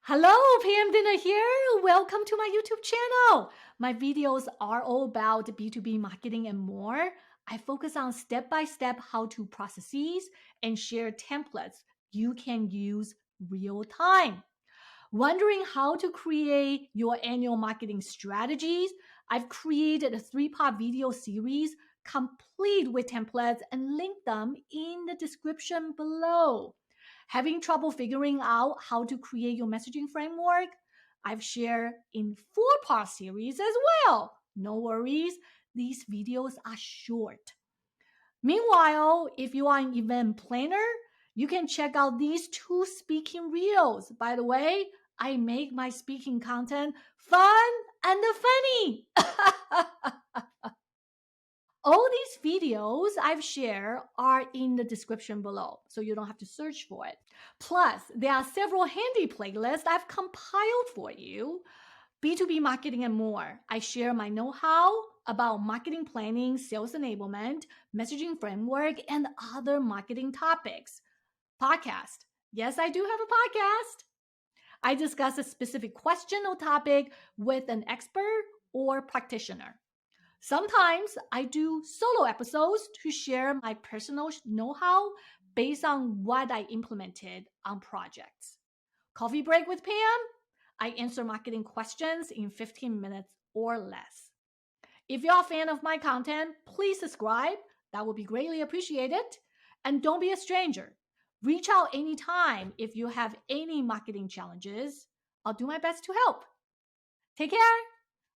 Hello, Pam Didner here. Welcome to my YouTube channel. My videos are all about B2B marketing and more. I focus on step-by-step how-to processes and share templates you can use real time. Wondering how to create your annual marketing strategies? I've created a 3-part video series complete with templates and linked them in the description below. Having trouble figuring out how to create your messaging framework? I've shared in 4-part series as well. No worries, these videos are short. Meanwhile, if you are an event planner, you can check out these 2 speaking reels. By the way, I make my speaking content fun and funny. All these videos I've shared are in the description below, so you don't have to search for it. Plus, there are several handy playlists I've compiled for you. B2B marketing and more. I share my know-how about marketing planning, sales enablement, messaging framework, and other marketing topics. Podcast. Yes, I do have a podcast. I discuss a specific question or topic with an expert or practitioner. Sometimes I do solo episodes to share my personal know-how based on what I implemented on projects. Coffee break with Pam? I answer marketing questions in 15 minutes or less. If you're a fan of my content, please subscribe. That would be greatly appreciated. And don't be a stranger. Reach out anytime if you have any marketing challenges. I'll do my best to help. Take care.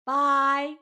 Bye.